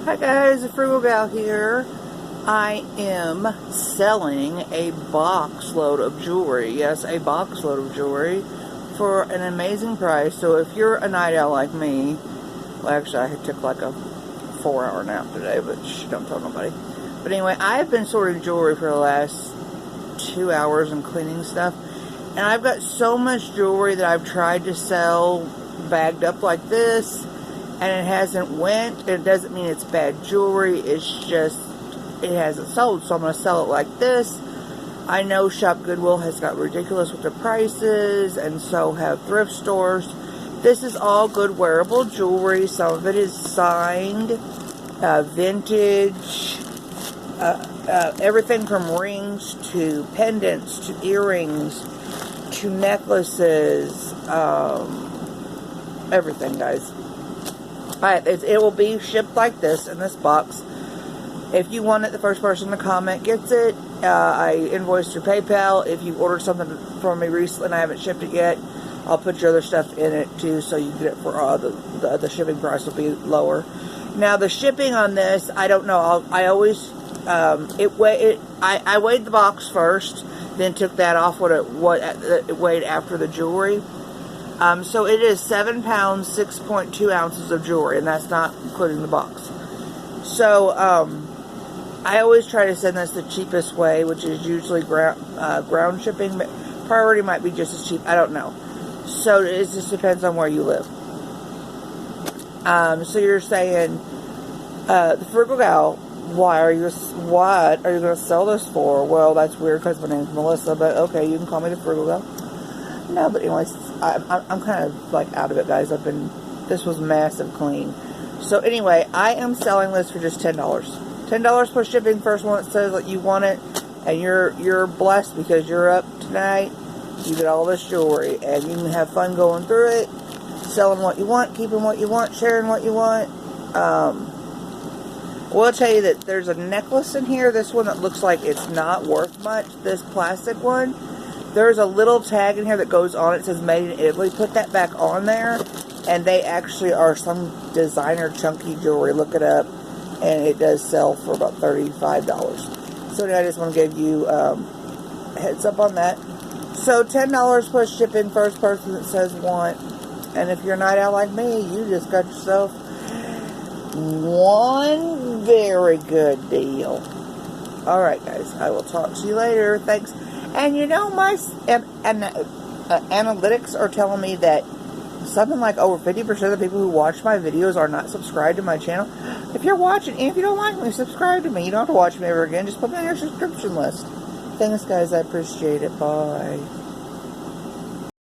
Hi guys, the Frugal Gal here. I am selling a box load of jewelry. Yes, a box load of jewelry for an amazing price. So if you're a night owl like me, well actually I took like a 4-hour nap today, but don't tell nobody. But anyway, I've been sorting jewelry for the last 2 hours and cleaning stuff. And I've got so much jewelry that I've tried to sell bagged up like this, and it hasn't went. It doesn't mean it's bad jewelry, it's just it hasn't sold, so I'm going to sell it like this. I know Shop Goodwill has got ridiculous with the prices, and so have thrift stores. This is all good wearable jewelry. Some of it is signed, vintage, everything from rings to pendants to earrings to necklaces, everything, guys. It will be shipped like this in this box. If you want it, the first person to comment gets it. I invoiced through PayPal. If you ordered something from me recently and I haven't shipped it yet, I'll put your other stuff in it too, so you get it for the shipping price will be lower. Now the shipping on this, I don't know. I always I weighed the box first, then took that off what it weighed after the jewelry. So it is 7 pounds, 6.2 ounces of jewelry, and that's not including the box. So, I always try to send this the cheapest way, which is usually ground shipping, but priority might be just as cheap. I don't know. So it just depends on where you live. So you're saying, the Frugal Gal, what are you going to sell this for? Well, that's weird because my name's Melissa, but okay, you can call me the Frugal Gal. No, but anyways, I'm kind of like out of it, guys. This was massive clean. So anyway, I am selling this for just $10. $10 plus shipping. First one that says that you want it, and you're blessed because you're up tonight. You get all this jewelry, and you can have fun going through it, selling what you want, keeping what you want, sharing what you want. I will tell you that there's a necklace in here. This one that looks like it's not worth much. This plastic one. There's a little tag in here that goes on it. It says made in Italy. Put that back on there. And they actually are some designer chunky jewelry. Look it up. And it does sell for about $35. So I just want to give you a heads up on that. So $10 plus shipping. First person that says want. And if you're a night owl like me, you just got yourself one very good deal. Alright guys, I will talk to you later. Thanks. And you know, my analytics are telling me that something like over 50% of the people who watch my videos are not subscribed to my channel. If you're watching, and if you don't like me, subscribe to me. You don't have to watch me ever again. Just put me on your subscription list. Thanks, guys. I appreciate it. Bye.